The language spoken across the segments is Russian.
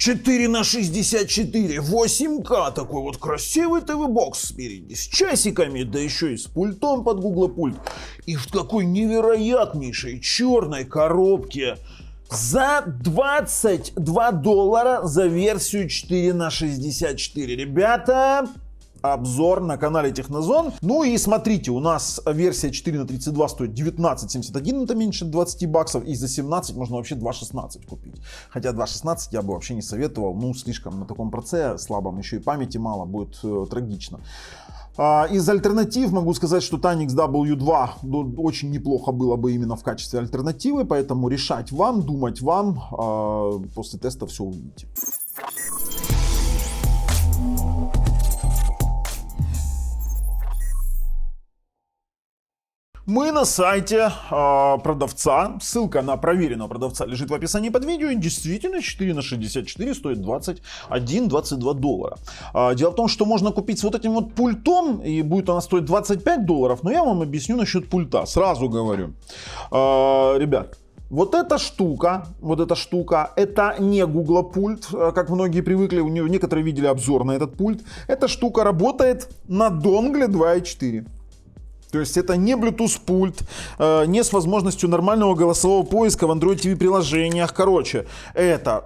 4 на 64, 8К, такой вот красивый ТВ-бокс спереди, с часиками, да еще и с пультом под Google пульт. И в такой невероятнейшей черной коробке за $22 за версию 4 на 64. Ребята, обзор на канале Технозон. Ну и смотрите, у нас версия 4 на 32 стоит $19.71, это меньше 20 баксов, и за 17 можно вообще 2.16 купить. Хотя 2.16 я бы вообще не советовал, ну слишком на таком проце слабом, еще и памяти мало, будет трагично. Из альтернатив могу сказать, что Tanix W2 очень неплохо было бы именно в качестве альтернативы, поэтому решать вам, думать вам, после теста все увидите. Мы на сайте продавца, ссылка на проверенного продавца лежит в описании под видео, и действительно 4 на 64 стоит $21-22. Дело в том, что можно купить с вот этим вот пультом, и будет она стоить $25, но я вам объясню насчет пульта, сразу говорю. Ребят, вот эта штука, это не Google пульт, как многие привыкли, некоторые видели обзор на этот пульт. Эта штука работает на донгле 2.4. То есть это не Bluetooth пульт, не с возможностью нормального голосового поиска в Android TV приложениях. Короче, это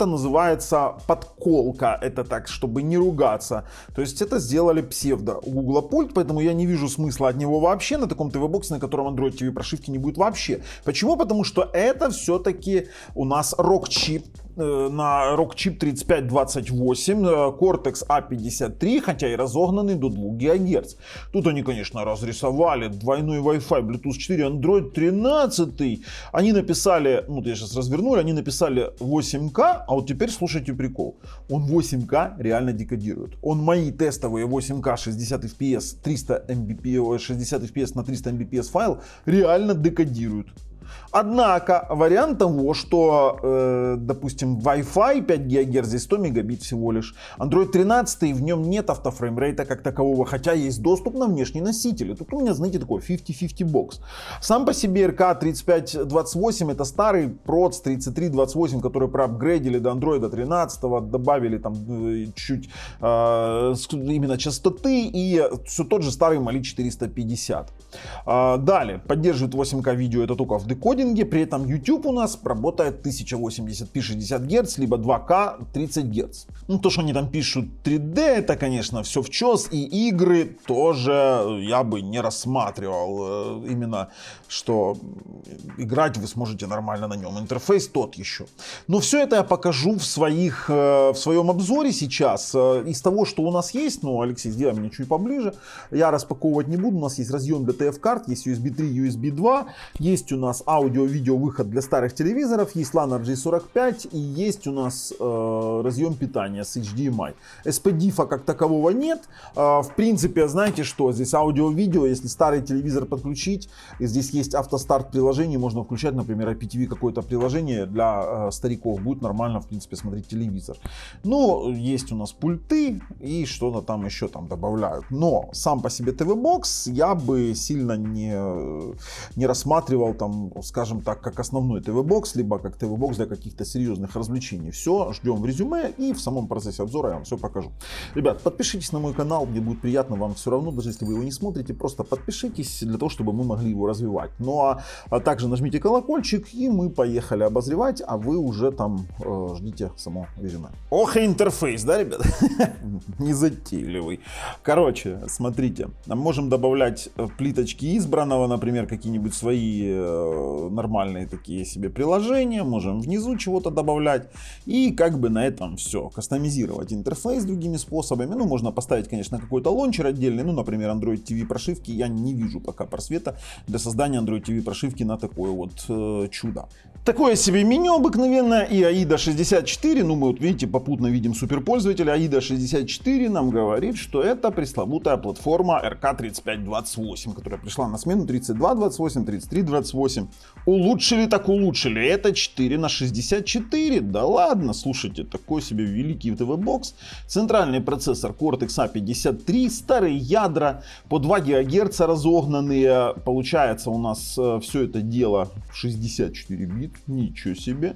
называется подколка. Это так, чтобы не ругаться. То есть это сделали псевдо Google пульт, поэтому я не вижу смысла от него вообще на таком ТВ-боксе, на котором Android TV прошивки не будет вообще. Почему? Потому что это все-таки у нас ROG-чип. На ROG-чип 3528, Cortex A53, хотя и разогнанный до 2 ГГц. Тут они, конечно, разрисовали двойной Wi-Fi, Bluetooth 4, Android 13. Они написали, ну, я сейчас развернули, они написали 8К, а вот теперь слушайте прикол. Он 8К реально декодирует. Он мои тестовые 8К 60 FPS, 300 Mbps, 60 FPS на 300 Mbps файл реально декодирует. Однако вариант того, что, допустим, Wi-Fi 5 ГГц, здесь 100 мегабит всего лишь, Android 13, в нем нет автофреймрейта как такового, хотя есть доступ на внешние носители. Тут у меня, знаете, такой 50-50 бокс. Сам по себе RK 3528 это старый проц 3328, который проапгрейдили до Android 13, добавили там чуть именно частоты и все тот же старый Mali 450. Далее, поддерживает 8К видео это только в декодинге, при этом YouTube у нас работает 1080p 60 Гц, либо 2К 30 Гц. Ну, то, что они там пишут 3D, это, конечно, все в чёс, и игры тоже я бы не рассматривал, именно, что играть вы сможете нормально на нем. Интерфейс тот еще. Но все это я покажу в своем обзоре сейчас. Из того, что у нас есть, ну, Алексей, сделай мне чуть поближе, я распаковывать не буду, у нас есть разъем для TF-карт, есть USB 3, USB 2, есть у нас аудио-видео выход для старых телевизоров, есть LAN RJ45 и есть у нас разъем питания с HDMI. SPDIF как такового нет. В принципе, знаете что, здесь аудио-видео, если старый телевизор подключить, и здесь есть автостарт приложений, можно включать, например, IPTV какое-то приложение для стариков, будет нормально, в принципе, смотреть телевизор. Ну, есть у нас пульты и что-то там еще там добавляют. Но сам по себе ТВ-бокс я бы сильно не рассматривал там, скажем так, как основной ТВ-бокс, либо как ТВ-бокс для каких-то серьезных развлечений. Все, ждем в резюме и в самом процессе обзора я вам все покажу. Ребят, подпишитесь на мой канал, мне будет приятно, вам все равно, даже если вы его не смотрите, просто подпишитесь для того, чтобы мы могли его развивать. Ну а также нажмите колокольчик и мы поехали обозревать, а вы уже там ждите само резюме. Ох, и интерфейс, да, ребят? Незатейливый. Короче, смотрите, можем добавлять плиточки избранного, например, какие-нибудь свои нормальные такие себе приложения, можем внизу чего-то добавлять и как бы на этом все. Кастомизировать интерфейс другими способами, ну можно поставить, конечно, какой-то лончер отдельный, ну например Android TV прошивки, я не вижу пока просвета для создания Android TV прошивки на такое вот чудо. Такое себе меню обыкновенное и AIDA 64, ну мы вот видите, попутно видим суперпользователя, AIDA 64 нам говорит, что это пресловутая платформа RK 3528, которая пришла на смену 3228, 3328. Улучшили так улучшили, это 4 на 64, да ладно, слушайте, такой себе великий ТВ-бокс. Центральный процессор Cortex A53, старые ядра, по 2 ГГц разогнанные, получается у нас все это дело 64 бит, ничего себе.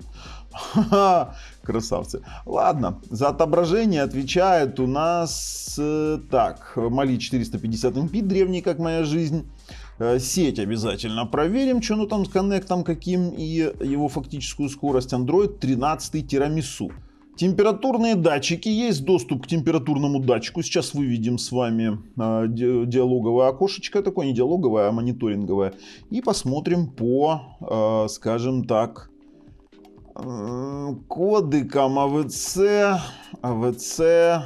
Ха-ха, красавцы. Ладно, за отображение отвечает у нас так, Mali 450 MP, древний как моя жизнь. Сеть обязательно проверим, что ну там с коннектом каким и его фактическую скорость. Android 13 тирамису. Температурные датчики. Есть доступ к температурному датчику. Сейчас выведем с вами диалоговое окошечко. Такое не диалоговое, а мониторинговое. И посмотрим по, скажем так, кодекам АВЦ, HEVC,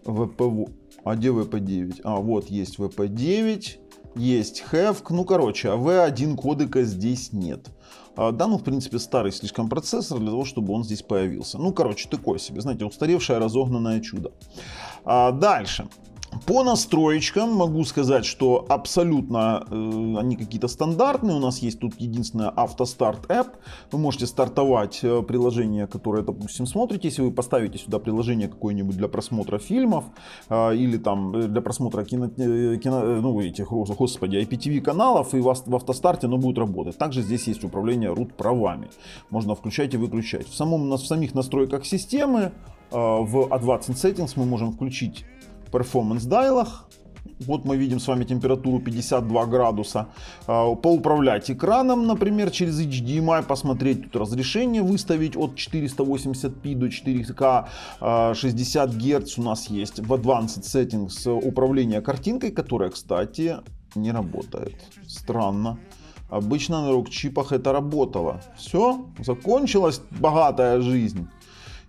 VP. А где VP9? А, вот есть VP9, есть HEVC. Ну, короче, AV1 кодека здесь нет. Да, ну, в принципе, старый слишком процессор для того, чтобы он здесь появился. Ну, короче, такое себе, знаете, устаревшее разогнанное чудо. Дальше. По настроечкам могу сказать, что абсолютно они какие-то стандартные. У нас есть тут единственное автостарт App. Вы можете стартовать приложение, которое, допустим, смотрите. Если вы поставите сюда приложение какое-нибудь для просмотра фильмов или там для просмотра IPTV каналов, и в автостарте оно будет работать. Также здесь есть управление root правами. Можно включать и выключать. В самих настройках системы в Advanced Settings мы можем включить Performance дайлах. Вот мы видим с вами температуру 52 градуса. Поуправлять экраном, например, через HDMI, посмотреть тут разрешение, выставить от 480p до 4К 60 Гц. У нас есть в Advanced Settings управление картинкой, которая, кстати, не работает. Странно. Обычно на рок-чипах это работало. Все, закончилась богатая жизнь.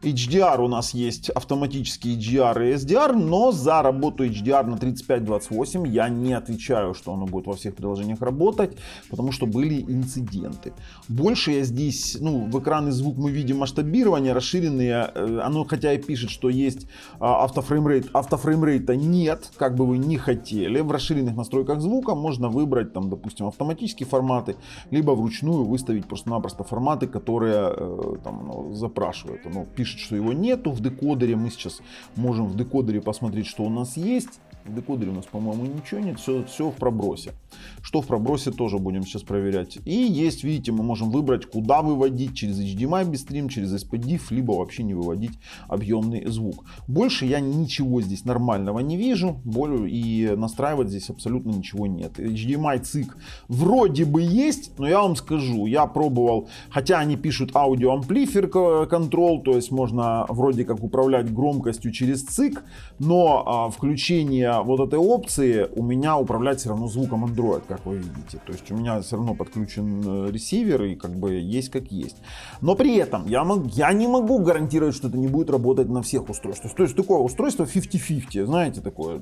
HDR у нас есть автоматический HDR и SDR, но за работу HDR на 3528 я не отвечаю, что оно будет во всех приложениях работать, потому что были инциденты. Больше я здесь, в экран и звук мы видим масштабирование, расширенные, оно хотя и пишет, что есть автофреймрейта нет, как бы вы ни хотели. В расширенных настройках звука можно выбрать, там, допустим, автоматические форматы, либо вручную выставить просто-напросто форматы, которые там, запрашивают. Оно пишет, что его нету в декодере. Мы сейчас можем в декодере посмотреть, что у нас есть. В декодере у нас, по-моему, ничего нет. Все в пробросе. Что в пробросе, тоже будем сейчас проверять. И есть, видите, мы можем выбрать, куда выводить. Через HDMI без стрим, через SPDIF, либо вообще не выводить объемный звук. Больше я ничего здесь нормального не вижу. И настраивать здесь абсолютно ничего нет. HDMI цик вроде бы есть, но я вам скажу, я пробовал, хотя они пишут Audio Amplifier Control, то есть можно вроде как управлять громкостью через цик, но включение вот этой опции у меня управлять все равно звуком Android, как вы видите. То есть у меня все равно подключен ресивер и как бы есть как есть. Но при этом я не могу гарантировать, что это не будет работать на всех устройствах. То есть такое устройство 50-50, знаете, такое,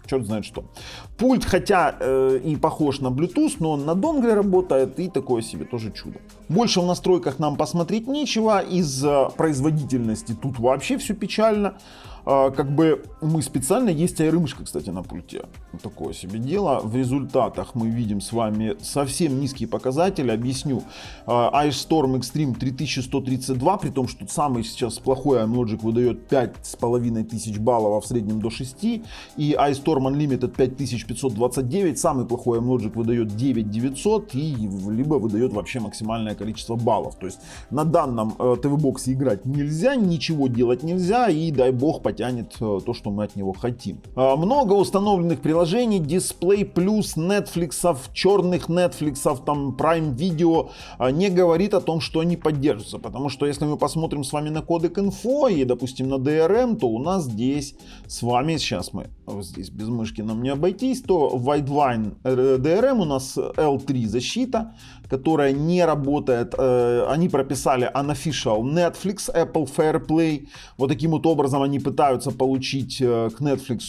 черт знает что. Пульт хотя и похож на Bluetooth, но он на донгле работает и такое себе тоже чудо. Больше в настройках нам посмотреть нечего. Из производительности тут вообще все печально. Как бы мы специально, есть AR-мышка, кстати, на пульте. Такое себе дело. В результатах мы видим с вами совсем низкие показатели. Объясню. Ice Storm Extreme 3132, при том, что самый сейчас плохой Amlogic выдает 5500 баллов, а в среднем до 6. И Ice Storm Unlimited 5529, самый плохой Amlogic выдает 9900 и либо выдает вообще максимальное количество баллов. То есть на данном TV-боксе играть нельзя, ничего делать нельзя, и дай бог потянет то, что мы от него хотим. Много установленных приложений, Display Plus, Netflix, черных Netflix, там Prime Video не говорит о том, что они поддерживаются, потому что если мы посмотрим с вами на кодек инфо и, допустим, на DRM, то у нас здесь с вами, сейчас мы, здесь без мышки нам не обойтись, то в Widevine DRM у нас L3 защита, которая не работает. Они прописали Unofficial Netflix, Apple Fair Play. Вот таким вот образом они пытаются получить к Netflix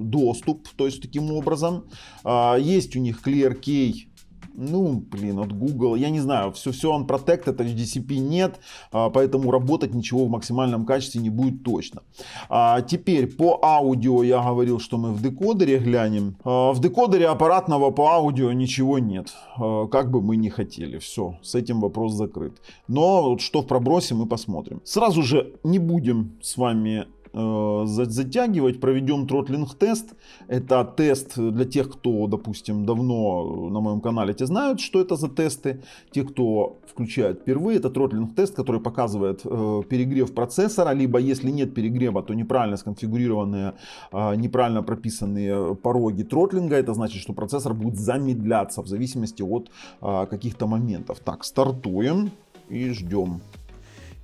доступ, то есть таким образом. Есть у них ClearKey. От Google, я не знаю, все Unprotected, HDCP нет, поэтому работать ничего в максимальном качестве не будет точно. Теперь по аудио я говорил, что мы в декодере глянем. В декодере аппаратного по аудио ничего нет, как бы мы ни хотели, все, с этим вопрос закрыт. Но что в пробросе, мы посмотрим. Сразу же не будем с вами затягивать. Проведем тротлинг-тест. Это тест для тех, кто, допустим, давно на моем канале, те знают, что это за тесты. Те, кто включает впервые, это тротлинг-тест, который показывает перегрев процессора, либо если нет перегрева, то неправильно сконфигурированные, неправильно прописанные пороги тротлинга. Это значит, что процессор будет замедляться в зависимости от каких-то моментов. Так, стартуем и ждем.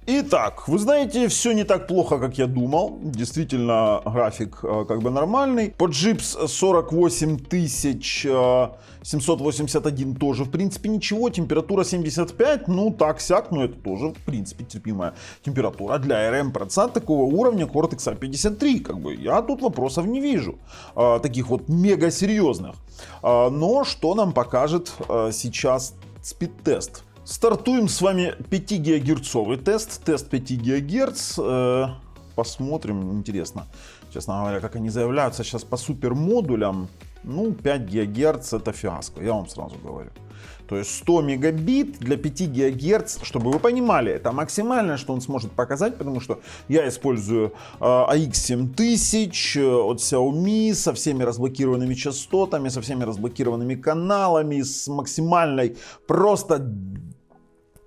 Итак, вы знаете, все не так плохо, как я думал. Действительно, график как бы нормальный. По GIPS 48781 тоже, в принципе, ничего. Температура 75, ну так-сяк, но это тоже, в принципе, терпимая температура. Для ARM-процессора такого уровня Cortex A53, как бы, я тут вопросов не вижу. Таких вот мега серьезных. Но что нам покажет сейчас спид-тест? Стартуем с вами 5 ГГц тест 5 ГГц. Посмотрим, интересно, честно говоря, как они заявляются сейчас по супермодулям. Ну, 5 ГГц это фиаско, я вам сразу говорю. То есть 100 мегабит для 5 ГГц, чтобы вы понимали, это максимальное, что он сможет показать, потому что я использую AX7000 от Xiaomi со всеми разблокированными частотами, со всеми разблокированными каналами, с максимальной просто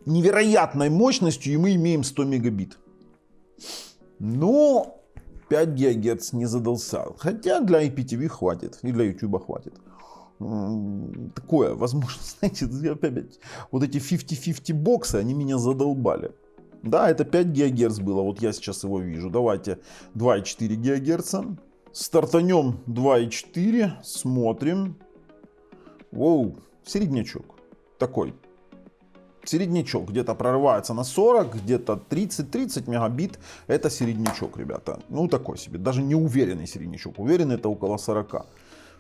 невероятной мощностью, и мы имеем 100 мегабит. Но 5 ГГц не задался. Хотя для IPTV хватит, и для YouTube хватит. Такое, возможно, знаете, опять вот эти 50-50 боксы, они меня задолбали. Да, это 5 ГГц было, вот я сейчас его вижу. Давайте 2,4 ГГц. Стартанем 2,4, смотрим. Воу, середнячок такой. Середнячок где-то прорывается на 40, где-то 30 мегабит. Это середнячок, ребята. Ну, такой себе. Даже не уверенный середнячок. Уверенный это около 40.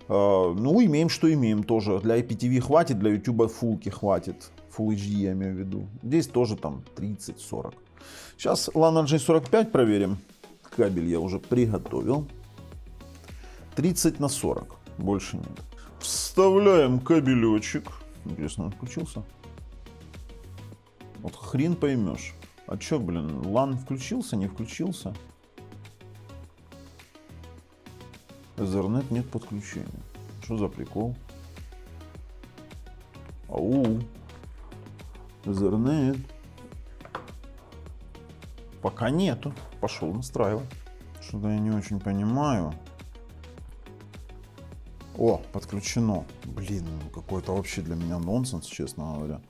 Ну, имеем, что имеем тоже. Для IPTV хватит, для YouTube фулки хватит. Full HD я имею в виду. Здесь тоже там 30-40. Сейчас LAN RJ45 проверим. Кабель я уже приготовил. 30 на 40. Больше нет. Вставляем кабелечек. Интересно, он включился? Вот хрен поймешь. А чё, блин, LAN включился, не включился? Ethernet нет подключения. Что за прикол? Ау. Ethernet. Пока нету. Пошел настраивать. Что-то я не очень понимаю. О, подключено. Блин, какой-то вообще для меня нонсенс, честно говоря.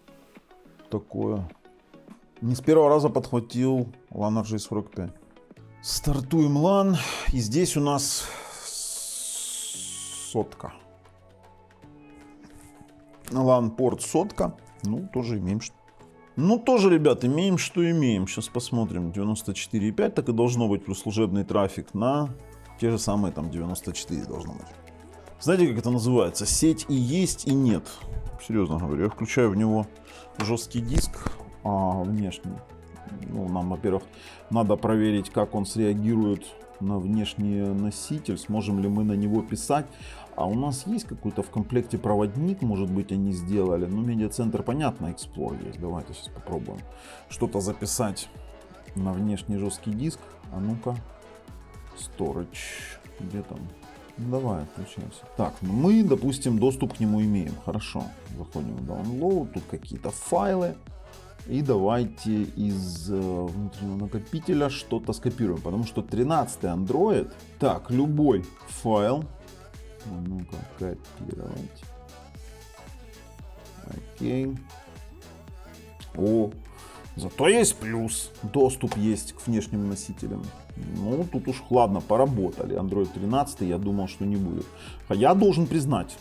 Такое. Не с первого раза подхватил LAN RJ45. Стартуем LAN. И здесь у нас сотка. LAN порт сотка. Ну, тоже имеем. Ну, тоже, ребят, имеем, что имеем. Сейчас посмотрим. 94,5 так и должно быть. Плюс служебный трафик на те же самые там 94 должно быть. Знаете, как это называется? Сеть и есть, и нет. Серьезно говорю. Я включаю в него жесткий диск внешний. Ну, нам, во-первых, надо проверить, как он среагирует на внешний носитель. Сможем ли мы на него писать. А у нас есть какой-то в комплекте проводник, может быть, они сделали. Ну, медиацентр, понятно, Explore есть. Давайте сейчас попробуем что-то записать на внешний жесткий диск. А ну-ка. Storage. Где там? Давай, включаемся. Так, мы, допустим, доступ к нему имеем. Хорошо. Заходим в download. Тут какие-то файлы. И давайте из внутреннего накопителя что-то скопируем. Потому что 13-й Android. Так, любой файл. Ну-ка, копировать. Окей. О, зато есть плюс. Доступ есть к внешним носителям. Ну, тут уж ладно, поработали. Android 13 я думал, что не будет. А я должен признать,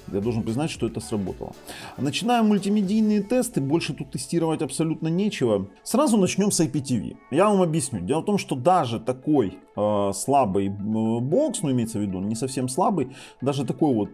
что это сработало. Начинаем мультимедийные тесты. Больше тут тестировать абсолютно нечего. Сразу начнем с IPTV. Я вам объясню. Дело в том, что даже такой слабый бокс, ну имеется в виду, не совсем слабый, даже такой вот,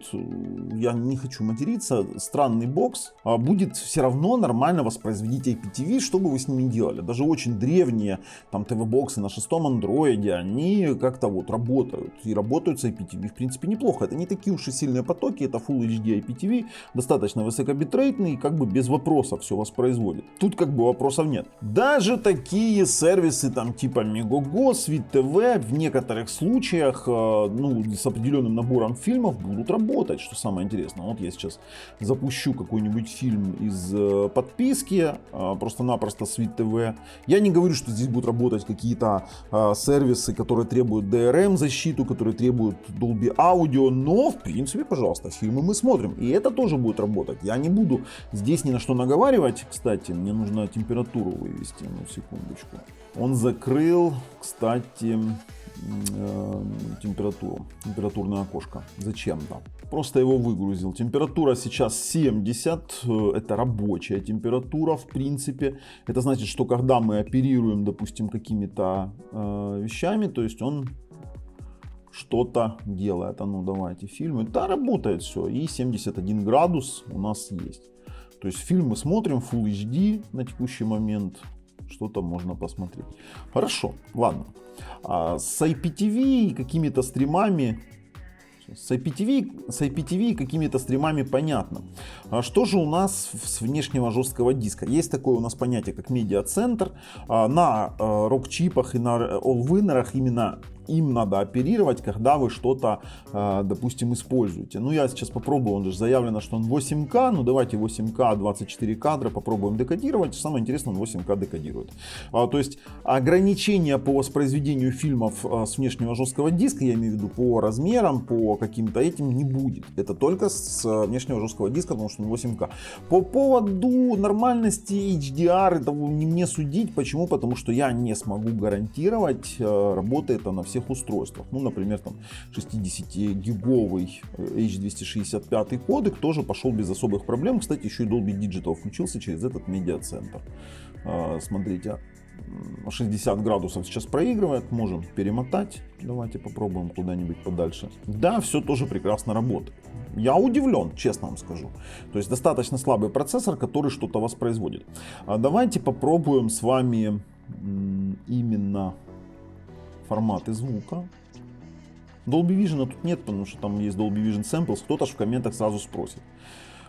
я не хочу материться, странный бокс, будет все равно нормально воспроизводить IPTV, что бы вы с ними делали. Даже очень древние там ТВ-боксы на 6-м андроиде, они как-то вот работают. И работают с IPTV в принципе неплохо. Это не такие уж и сильные потоки, это Full HD IPTV, достаточно высокобитрейтный, как бы без вопросов все воспроизводит. Тут как бы вопросов нет. Даже такие сервисы там типа Megogo, Sweet TV, в некоторых случаях, ну, с определенным набором фильмов будут работать, что самое интересное. Вот я сейчас запущу какой-нибудь фильм из подписки, просто-напросто Свит ТВ. Я не говорю, что здесь будут работать какие-то сервисы, которые требуют DRM защиту, которые требуют Dolby Audio, но в принципе, пожалуйста, фильмы мы смотрим, и это тоже будет работать. Я не буду здесь ни на что наговаривать. Кстати, мне нужно температуру вывести, ну, секундочку. Он закрыл, кстати, температурное окошко. Зачем-то. Просто его выгрузил. Температура сейчас 70. Это рабочая температура, в принципе. Это значит, что когда мы оперируем, допустим, какими-то вещами, то есть он что-то делает. А ну давайте фильмы. Да, работает все. И 71 градус у нас есть. То есть фильм мы смотрим Full HD на текущий момент. Что-то можно посмотреть. Хорошо, ладно. С IPTV и какими-то стримами... С IPTV и какими-то стримами понятно. Что же у нас с внешнего жесткого диска? Есть такое у нас понятие, как медиацентр. На рок-чипах и на Allwinner именно им надо оперировать, когда вы что-то, допустим, используете. Ну, я сейчас попробую, он же заявлено, что он 8К, ну, давайте 8К, 24 кадра попробуем декодировать. Самое интересное, он 8К декодирует. То есть, ограничения по воспроизведению фильмов с внешнего жесткого диска, я имею в виду по размерам, по каким-то этим, не будет. Это только с внешнего жесткого диска, потому что он 8К. По поводу нормальности HDR, это не мне судить. Почему? Потому что я не смогу гарантировать, работает она всех устройствах. Ну, например, там 60-гиговый H265 кодек тоже пошел без особых проблем. Кстати, еще и Dolby Digital включился через этот медиацентр. Смотрите, 60 градусов сейчас проигрывает. Можем перемотать. Давайте попробуем куда-нибудь подальше. Да, все тоже прекрасно работает. Я удивлен, честно вам скажу. То есть достаточно слабый процессор, который что-то воспроизводит. Давайте попробуем с вами именно форматы звука. Dolby Vision тут нет, потому что там есть Dolby Vision Samples. Кто-то в комментах сразу спросит.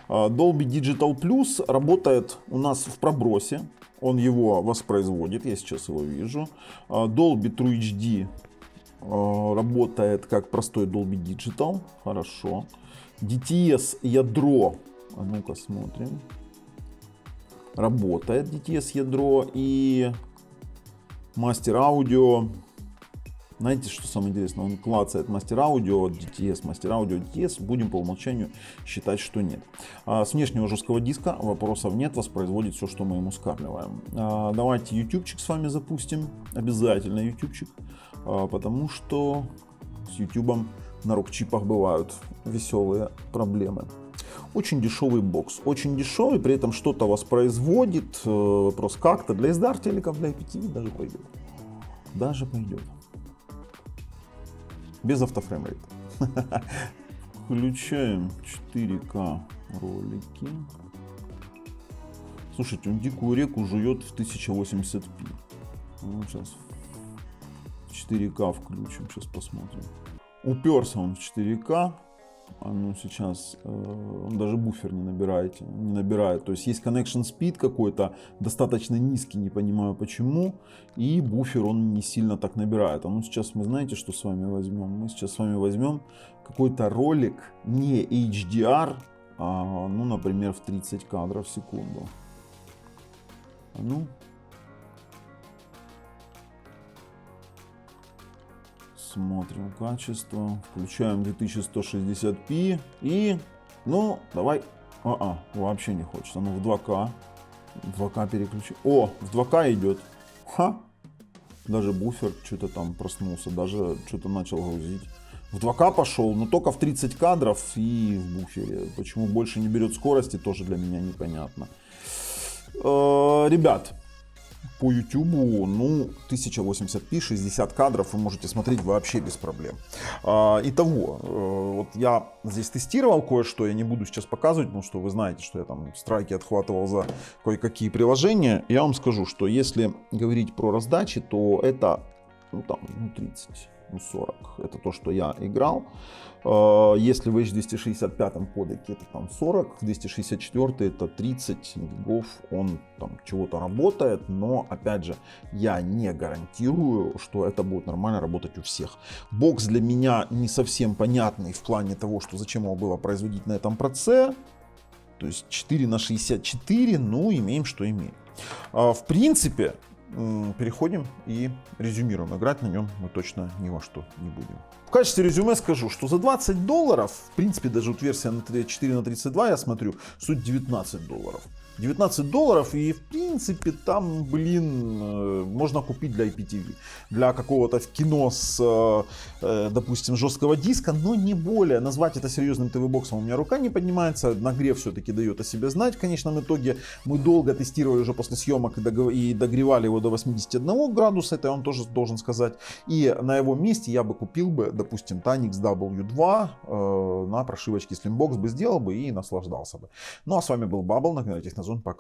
Dolby Digital Plus работает у нас в пробросе. Он его воспроизводит. Я сейчас его вижу. Dolby True HD работает как простой Dolby Digital. Хорошо. DTS ядро. А ну-ка смотрим. Работает DTS ядро и Master Audio. Знаете, что самое интересное? Он клацает Master Audio, DTS, Master Audio, DTS. Будем по умолчанию считать, что нет. С внешнего жесткого диска вопросов нет. Воспроизводит все, что мы ему скармливаем. Давайте ютубчик с вами запустим. Обязательно ютубчик. Потому что с ютубом на рок-чипах бывают веселые проблемы. Очень дешевый бокс. Очень дешевый, при этом что-то воспроизводит. Вопрос как-то. Для SDR телеков, для IPTV даже пойдет. Даже пойдет. Без автофреймрейта. Включаем 4К ролики. Слушайте, он дикую реку жует в 1080p. Ну, сейчас 4К включим, сейчас посмотрим. Уперся он в 4К. А ну сейчас он даже буфер не набирает. То есть есть connection speed какой-то достаточно низкий, не понимаю почему. И буфер он не сильно так набирает. А ну сейчас мы знаете, что с вами возьмем? Мы сейчас с вами возьмем какой-то ролик не HDR, а, ну, например, в 30 кадров в секунду. А ну. Смотрим качество, включаем 2160p и, ну, давай, вообще не хочется, ну, в 2К переключи, о, в 2К идет, ха, даже буфер что-то там проснулся, даже что-то начал грузить, в 2К пошел, но только в 30 кадров и в буфере, почему больше не берет скорости, тоже для меня непонятно. Ребят, по YouTube, ну, 1080p, 60 кадров вы можете смотреть вообще без проблем. Итого, вот я здесь тестировал кое-что, я не буду сейчас показывать, потому что вы знаете, что я там страйки отхватывал за кое-какие приложения. Я вам скажу, что если говорить про раздачи, то это, ну, там, 30, 40. Это то, что я играл. Если в H265 кодеке это там 40, в 264 это 30 гигов, он там чего-то работает, но опять же, я не гарантирую, что это будет нормально работать у всех. Бокс для меня не совсем понятный в плане того, что зачем его было производить на этом проце. То есть 4 на 64, ну имеем, что имеем. В принципе, переходим и резюмируем. Играть на нем мы точно ни во что не будем. В качестве резюме скажу, что за $20, в принципе, даже вот версия на 4 на 32, я смотрю, стоит $19. $19, и в принципе там, блин, можно купить для IPTV, для какого-то кино с, допустим, жесткого диска, но не более. Назвать это серьезным ТВ-боксом у меня рука не поднимается, нагрев все-таки дает о себе знать. В конечном итоге мы долго тестировали уже после съемок и догревали его до 81 градуса, это я вам тоже должен сказать. И на его месте я бы купил бы, допустим, Tanix W2 на прошивочке Slimbox бы сделал бы и наслаждался бы. Ну а с вами был Bubble, на канале Технозон, пока.